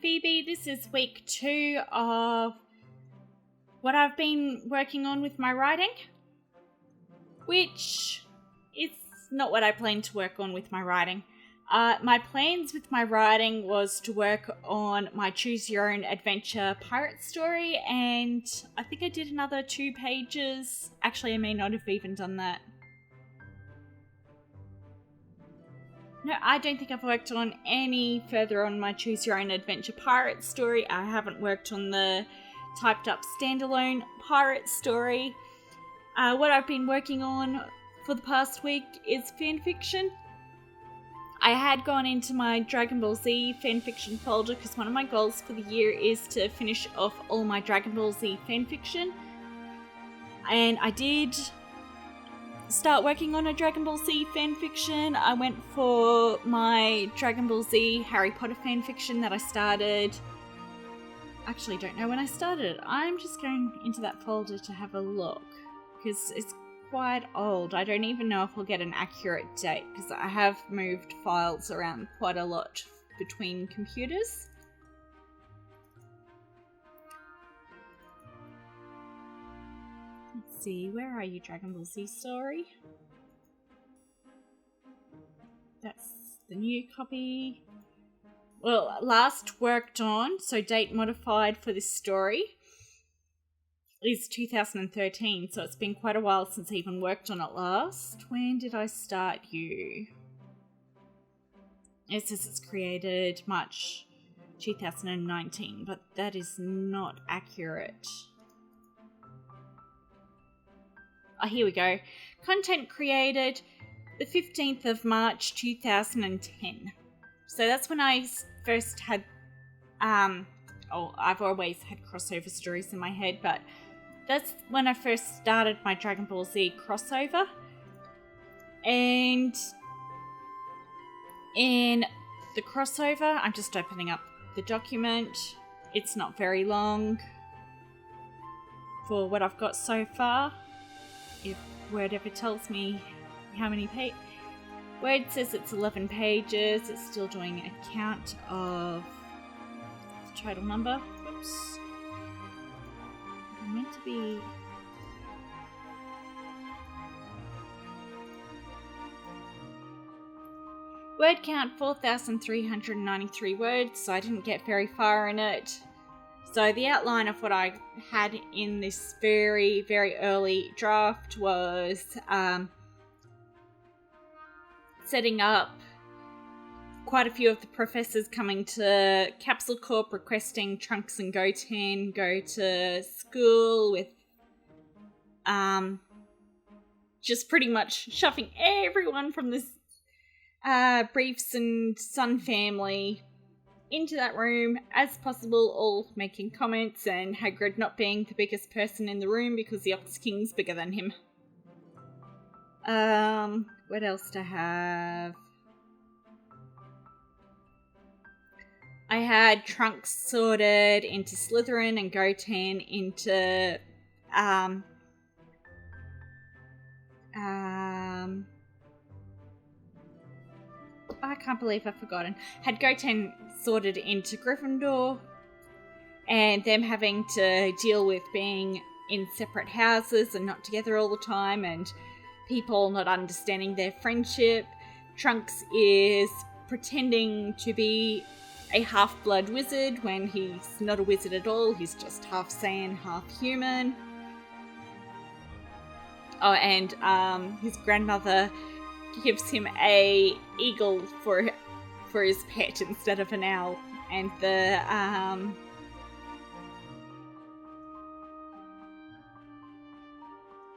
Phoebe. This is week 2 of what I've been working on with my writing, which is not what I planned to work on with my writing. My plans with my writing was to work on my Choose Your Own Adventure pirate story, and I think I did another 2 pages. Actually, I may not have even done that. No, I don't think I've worked on any further on my Choose Your Own Adventure pirate story. I haven't worked on the typed up standalone pirate story. What I've been working on for the past week is fanfiction. I had gone into my Dragon Ball Z fanfiction folder because one of my goals for the year is to finish off all my Dragon Ball Z fanfiction. And I did start working on a Dragon Ball Z fanfiction. I went for my Dragon Ball Z Harry Potter fanfiction that I started. Actually, don't know when I started it. I'm just going into that folder to have a look because it's quite old. I don't even know if I'll get an accurate date because I have moved files around quite a lot between computers. Let's see, where are you, Dragon Ball Z story? That's the new copy. Well, last worked on, so date modified for this story, is 2013, so it's been quite a while since I even worked on it last. When did I start you? It says it's created March 2019, but that is not accurate. Oh, here we go. Content created the 15th of March 2010. So that's when I first had, I've always had crossover stories in my head, but that's when I first started my Dragon Ball Z crossover. And in the crossover, I'm just opening up the document. It's not very long for what I've got so far. If Word ever tells me how many pages. Word says it's 11 pages. It's still doing a count of the total number. Oops. Meant to be. Word count 4,393 words, so I didn't get very far in it. So the outline of what I had in this very, very early draft was setting up quite a few of the professors coming to Capsule Corp requesting Trunks and Goten go to school with just pretty much shoving everyone from this Briefs and Sun family into that room as possible, all making comments, and Hagrid not being the biggest person in the room because the Ox King's bigger than him. What else do I have? I had Trunks sorted into Slytherin and Goten into I can't believe I've forgotten. Had Goten sorted into Gryffindor, and them having to deal with being in separate houses and not together all the time, and people not understanding their friendship. Trunks is pretending to be a half-blood wizard when he's not a wizard at all. He's just half sand, half human. Oh, and his grandmother gives him a eagle for his pet instead of an owl. And the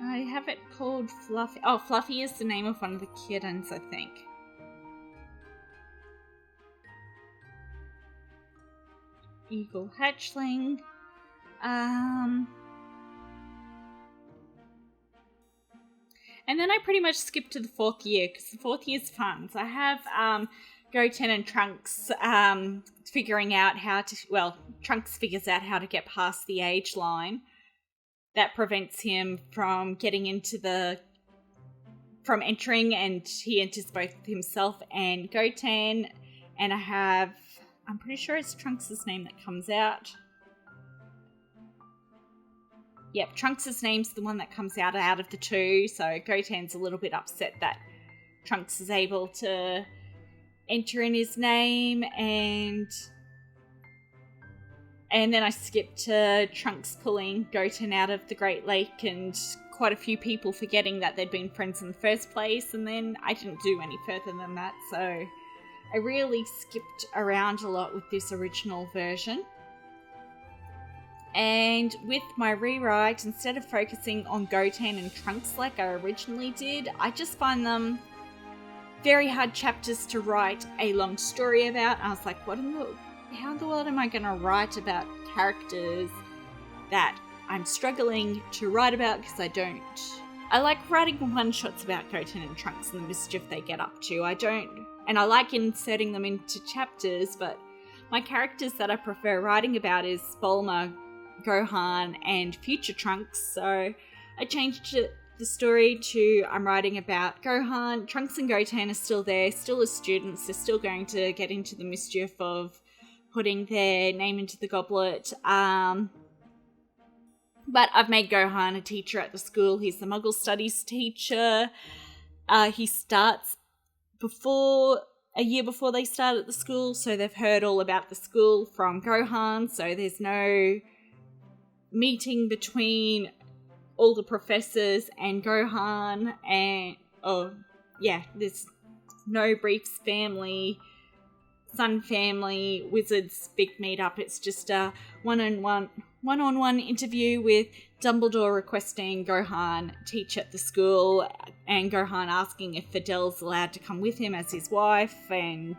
I have it called Fluffy. Oh, Fluffy is the name of one of the kittens, I think. Eagle hatchling. And then I pretty much skipped to the 4th year, because the 4th year's fun. So I have Goten and Trunks figuring out how to... Well, Trunks figures out how to get past the age line that prevents him from getting into the... From entering, and he enters both himself and Goten. And I have I'm pretty sure it's Trunks' name that comes out. Yep, Trunks' name's the one that comes out of the two, so Goten's a little bit upset that Trunks is able to enter in his name, and then I skipped to Trunks pulling Goten out of the Great Lake and quite a few people forgetting that they'd been friends in the first place, and then I didn't do any further than that, so I really skipped around a lot with this original version. And with my rewrite, instead of focusing on Goten and Trunks like I originally did, I just find them very hard chapters to write a long story about. I was like, how in the world am I going to write about characters that I'm struggling to write about because I like writing one-shots about Goten and Trunks and the mischief they get up to. And I like inserting them into chapters, but my characters that I prefer writing about is Bulma, Gohan, and future Trunks, so I changed the story to I'm writing about Gohan. Trunks and Goten are still there, still as students, they're still going to get into the mischief of putting their name into the goblet, but I've made Gohan a teacher at the school. He's the Muggle Studies teacher. He starts a year before they start at the school, so they've heard all about the school from Gohan, so there's no meeting between all the professors and Gohan, and there's no Brief's family, Sun family, Wizards big meetup. It's just a one-on-one interview with Dumbledore requesting Gohan teach at the school, and Gohan asking if Fidel's allowed to come with him as his wife, and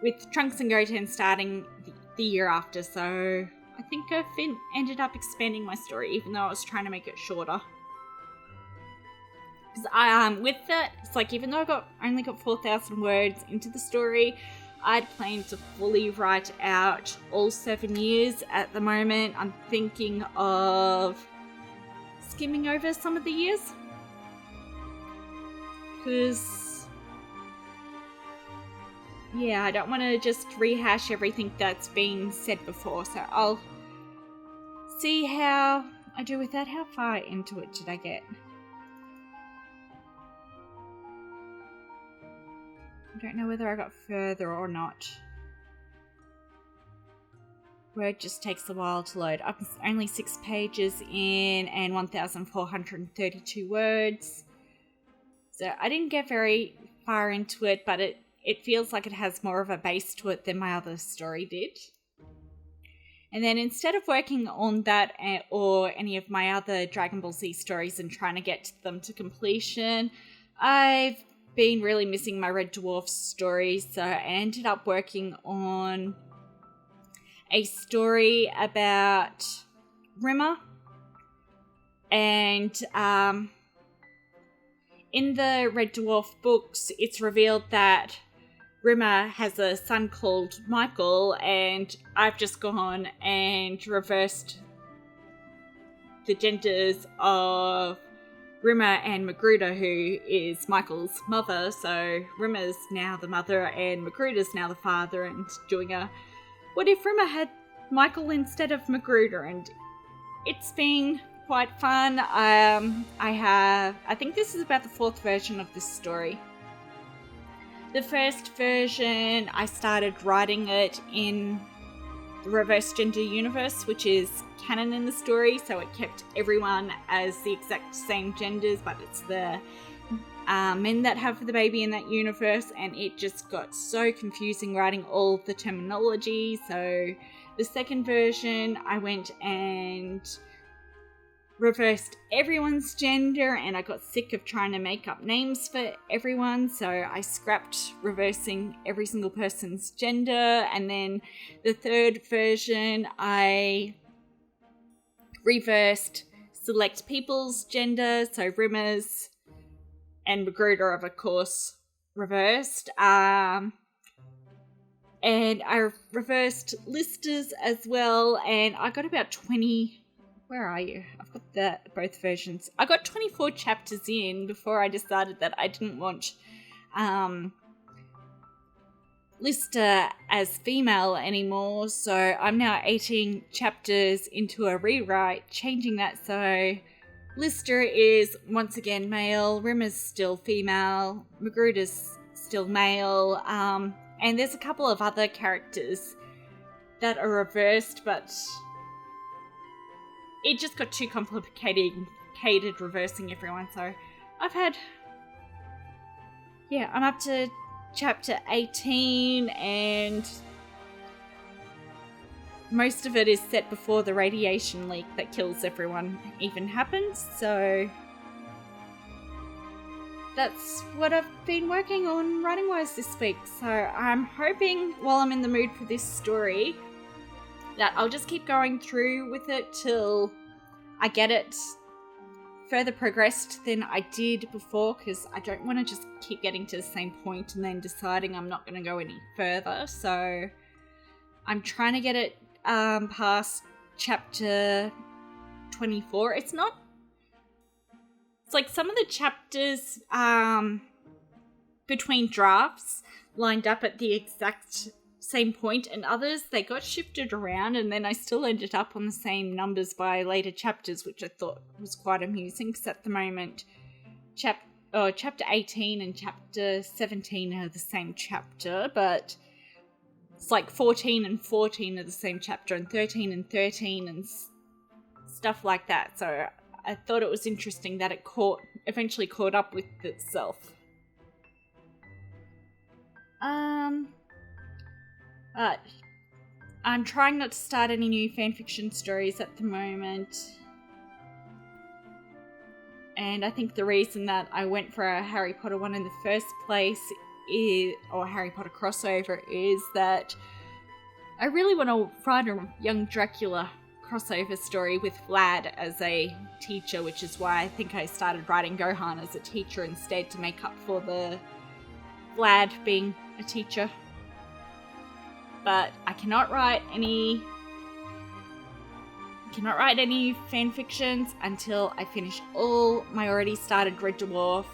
with Trunks and Goten starting the year after, so I think I ended up expanding my story, even though I was trying to make it shorter. Because with that, it's like, even though I only got 4,000 words into the story, I'd planned to fully write out all 7 years. At the moment, I'm thinking of skimming over some of the years. Because, I don't want to just rehash everything that's been said before. So I'll see how I do with that. How far into it did I get? I don't know whether I got further or not. Word just takes a while to load. I'm only 6 pages in and 1,432 words. So I didn't get very far into it, but it feels like it has more of a base to it than my other story did. And then instead of working on that or any of my other Dragon Ball Z stories and trying to get them to completion, I've been really missing my Red Dwarf story, so I ended up working on a story about Rimmer, and in the Red Dwarf books it's revealed that Rimmer has a son called Michael, and I've just gone and reversed the genders of Rimmer and Magruder, who is Michael's mother. So Rimmer's now the mother and Magruder's now the father, and doing a what if Rimmer had Michael instead of Magruder, and it's been quite fun. I think this is about the 4th version of this story. The first version, I started writing it in the reverse gender universe, which is canon in the story, so it kept everyone as the exact same genders, but it's the men that have the baby in that universe, and it just got so confusing writing all the terminology. So the second version, I went and reversed everyone's gender, and I got sick of trying to make up names for everyone, so I scrapped reversing every single person's gender. And then the third version, I reversed select people's gender, so Rimmer's and Magruder are of course reversed, and I reversed Lister's as well, and I got about 20. Where are you? I've got both versions. I got 24 chapters in before I decided that I didn't want Lister as female anymore, so I'm now 18 chapters into a rewrite, changing that so Lister is once again male, Rimmer's still female, Magruder's still male, and there's a couple of other characters that are reversed, but it just got too complicated reversing everyone, so I'm up to chapter 18, and most of it is set before the radiation leak that kills everyone even happens, so that's what I've been working on writing-wise this week. So I'm hoping, while I'm in the mood for this story, that I'll just keep going through with it till I get it further progressed than I did before, because I don't want to just keep getting to the same point and then deciding I'm not going to go any further. So I'm trying to get it past chapter 24. It's like some of the chapters between drafts lined up at the exact same point, and others they got shifted around, and then I still ended up on the same numbers by later chapters, which I thought was quite amusing, because at the moment chapter 18 and chapter 17 are the same chapter, but it's like 14 and 14 are the same chapter, and 13 and 13 and stuff like that. So I thought it was interesting that it eventually caught up with itself. But I'm trying not to start any new fanfiction stories at the moment. And I think the reason that I went for a Harry Potter one in the first place or Harry Potter crossover, is that I really want to write a young Dracula crossover story with Vlad as a teacher, which is why I think I started writing Gohan as a teacher instead, to make up for the Vlad being a teacher. But I cannot write any fan fictions until I finish all my already started Red Dwarf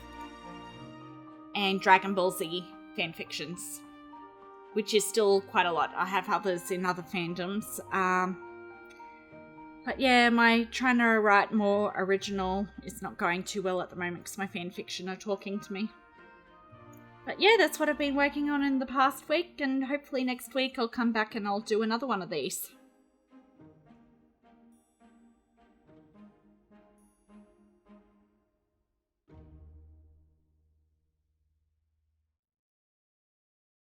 and Dragon Ball Z fan fictions, which is still quite a lot. I have others in other fandoms. But yeah, my trying to write more original is not going too well at the moment because my fan fiction are talking to me. But yeah, that's what I've been working on in the past week, and hopefully next week I'll come back and I'll do another one of these.